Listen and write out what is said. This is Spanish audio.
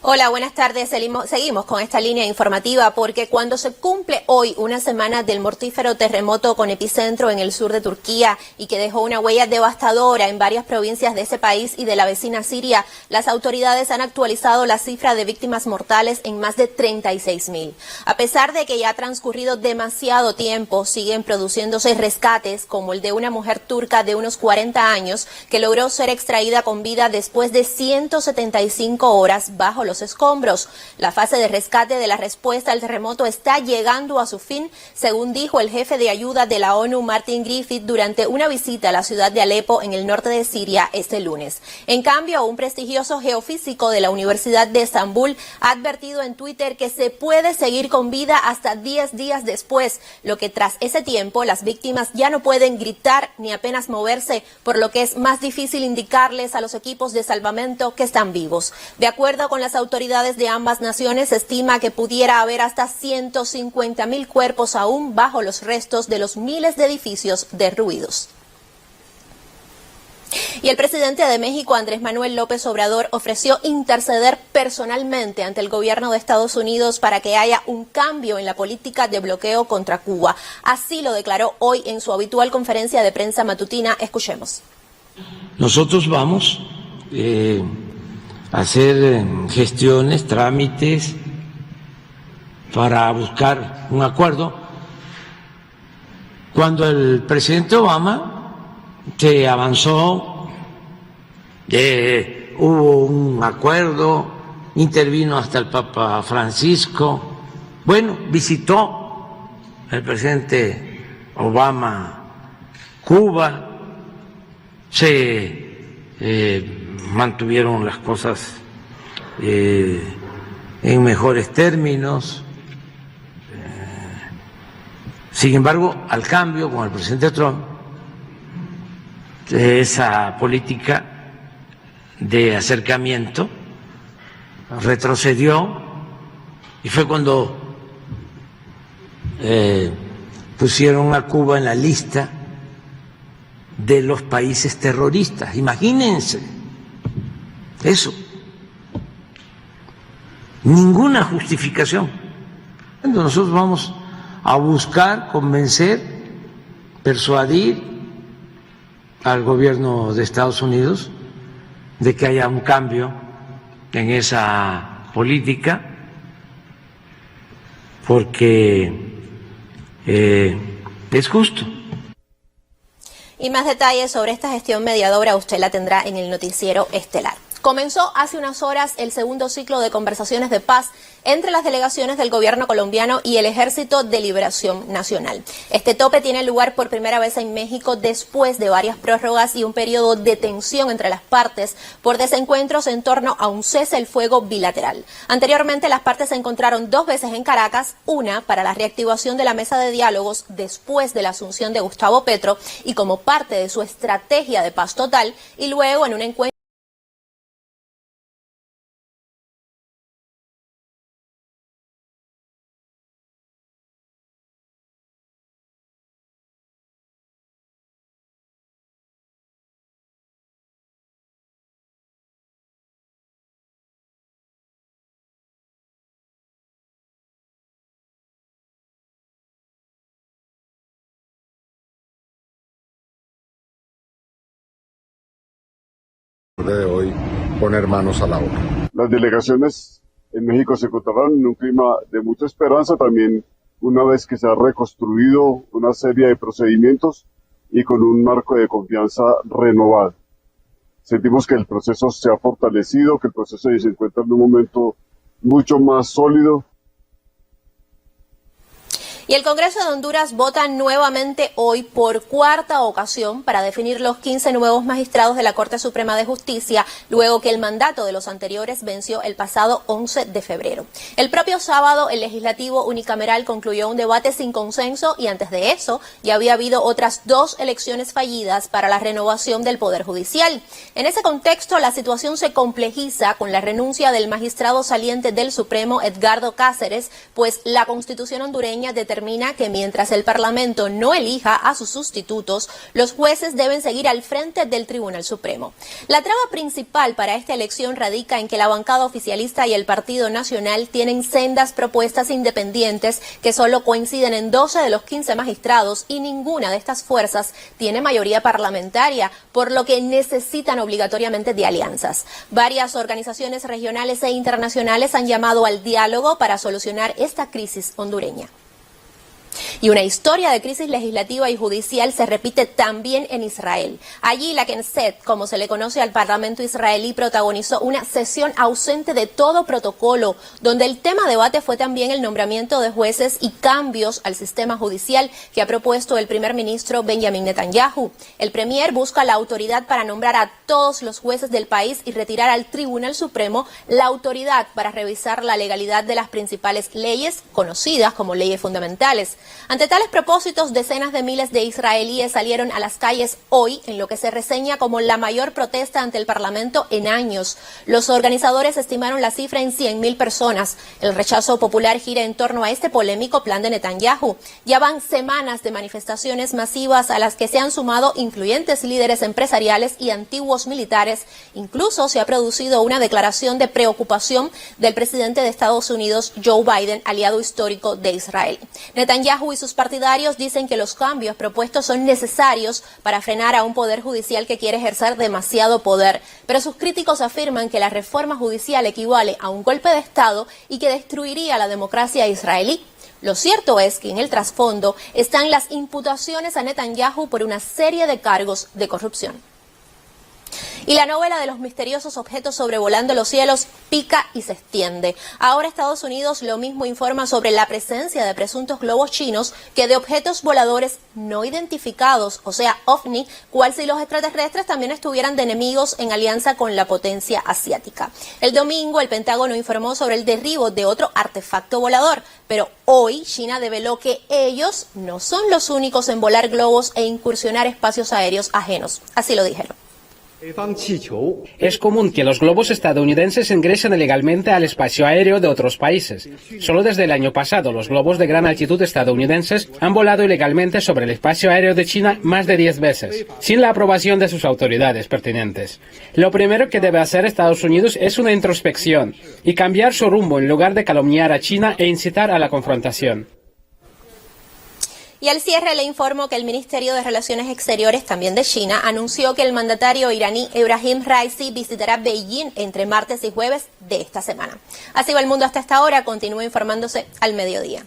Hola, buenas tardes. Seguimos con esta línea informativa porque cuando se cumple hoy una semana del mortífero terremoto con epicentro en el sur de Turquía y que dejó una huella devastadora en varias provincias de ese país y de la vecina Siria, las autoridades han actualizado la cifra de víctimas mortales en más de 36.000. A pesar de que ya ha transcurrido demasiado tiempo, siguen produciéndose rescates como el de una mujer turca de unos 40 años que logró ser extraída con vida después de 175 horas bajo los escombros. La fase de rescate de la respuesta al terremoto está llegando a su fin, según dijo el jefe de ayuda de la ONU, Martin Griffiths, durante una visita a la ciudad de Alepo en el norte de Siria este lunes. En cambio, un prestigioso geofísico de la Universidad de Estambul ha advertido en Twitter que se puede seguir con vida hasta 10 días después, lo que tras ese tiempo las víctimas ya no pueden gritar ni apenas moverse, por lo que es más difícil indicarles a los equipos de salvamento que están vivos. De acuerdo con las autoridades de ambas naciones, se estima que pudiera haber hasta 150.000 cuerpos aún bajo los restos de los miles de edificios derruidos. Y el presidente de México, Andrés Manuel López Obrador, ofreció interceder personalmente ante el gobierno de Estados Unidos para que haya un cambio en la política de bloqueo contra Cuba. Así lo declaró hoy en su habitual conferencia de prensa matutina. Escuchemos. Nosotros vamos hacer gestiones, trámites para buscar un acuerdo. Cuando el presidente Obama se avanzó, hubo un acuerdo, intervino hasta el Papa Francisco. Bueno, visitó el presidente Obama Cuba, se mantuvieron las cosas en mejores términos. Sin embargo, al cambio con el presidente Trump, esa política de acercamiento retrocedió y fue cuando pusieron a Cuba en la lista de los países terroristas. Imagínense eso. Ninguna justificación. Nosotros vamos a buscar convencer, persuadir al gobierno de Estados Unidos de que haya un cambio en esa política, porque es justo. Y más detalles sobre esta gestión mediadora usted la tendrá en el noticiero estelar. Comenzó hace unas horas el segundo ciclo de conversaciones de paz entre las delegaciones del gobierno colombiano y el Ejército de Liberación Nacional. Este tope tiene lugar por primera vez en México después de varias prórrogas y un periodo de tensión entre las partes por desencuentros en torno a un cese el fuego bilateral. Anteriormente, las partes se encontraron 2 veces en Caracas, una para la reactivación de la mesa de diálogos después de la asunción de Gustavo Petro y como parte de su estrategia de paz total, y luego en un encuentro de hoy poner manos a la obra. Las delegaciones en México se encontraron en un clima de mucha esperanza, también una vez que se ha reconstruido una serie de procedimientos y con un marco de confianza renovado. Sentimos que el proceso se ha fortalecido, que el proceso se encuentra en un momento mucho más sólido. Y el Congreso de Honduras vota nuevamente hoy por cuarta ocasión para definir los 15 nuevos magistrados de la Corte Suprema de Justicia, luego que el mandato de los anteriores venció el pasado 11 de febrero. El propio sábado, el Legislativo unicameral concluyó un debate sin consenso y antes de eso ya había habido otras 2 elecciones fallidas para la renovación del Poder Judicial. En ese contexto, la situación se complejiza con la renuncia del magistrado saliente del Supremo, Edgardo Cáceres, pues la Constitución hondureña determina determina que mientras el Parlamento no elija a sus sustitutos, los jueces deben seguir al frente del Tribunal Supremo. La traba principal para esta elección radica en que la bancada oficialista y el Partido Nacional tienen sendas propuestas independientes que solo coinciden en 12 de los 15 magistrados y ninguna de estas fuerzas tiene mayoría parlamentaria, por lo que necesitan obligatoriamente de alianzas. Varias organizaciones regionales e internacionales han llamado al diálogo para solucionar esta crisis hondureña. Y una historia de crisis legislativa y judicial se repite también en Israel. Allí la Knesset, como se le conoce al Parlamento israelí, protagonizó una sesión ausente de todo protocolo, donde el tema debate fue también el nombramiento de jueces y cambios al sistema judicial que ha propuesto el primer ministro Benjamin Netanyahu. El premier busca la autoridad para nombrar a todos los jueces del país y retirar al Tribunal Supremo la autoridad para revisar la legalidad de las principales leyes, conocidas como leyes fundamentales. Ante tales propósitos, decenas de miles de israelíes salieron a las calles hoy en lo que se reseña como la mayor protesta ante el Parlamento en años. Los organizadores estimaron la cifra en 100.000 personas. El rechazo popular gira en torno a este polémico plan de Netanyahu. Ya van semanas de manifestaciones masivas a las que se han sumado influyentes líderes empresariales y antiguos militares. Incluso se ha producido una declaración de preocupación del presidente de Estados Unidos, Joe Biden, aliado histórico de Israel. Netanyahu y sus partidarios dicen que los cambios propuestos son necesarios para frenar a un poder judicial que quiere ejercer demasiado poder, pero sus críticos afirman que la reforma judicial equivale a un golpe de Estado y que destruiría la democracia israelí. Lo cierto es que en el trasfondo están las imputaciones a Netanyahu por una serie de cargos de corrupción. Y la novela de los misteriosos objetos sobrevolando los cielos pica y se extiende. Ahora Estados Unidos lo mismo informa sobre la presencia de presuntos globos chinos que de objetos voladores no identificados, o sea, OVNI, cual si los extraterrestres también estuvieran de enemigos en alianza con la potencia asiática. El domingo el Pentágono informó sobre el derribo de otro artefacto volador, pero hoy China develó que ellos no son los únicos en volar globos e incursionar espacios aéreos ajenos. Así lo dijeron. Es común que los globos estadounidenses ingresen ilegalmente al espacio aéreo de otros países. Solo desde el año pasado, los globos de gran altitud estadounidenses han volado ilegalmente sobre el espacio aéreo de China más de 10 veces, sin la aprobación de sus autoridades pertinentes. Lo primero que debe hacer Estados Unidos es una introspección y cambiar su rumbo en lugar de calumniar a China e incitar a la confrontación. Y al cierre le informo que el Ministerio de Relaciones Exteriores, también de China, anunció que el mandatario iraní Ebrahim Raisi visitará Beijing entre martes y jueves de esta semana. Así va el mundo hasta esta hora. Continúe informándose al mediodía.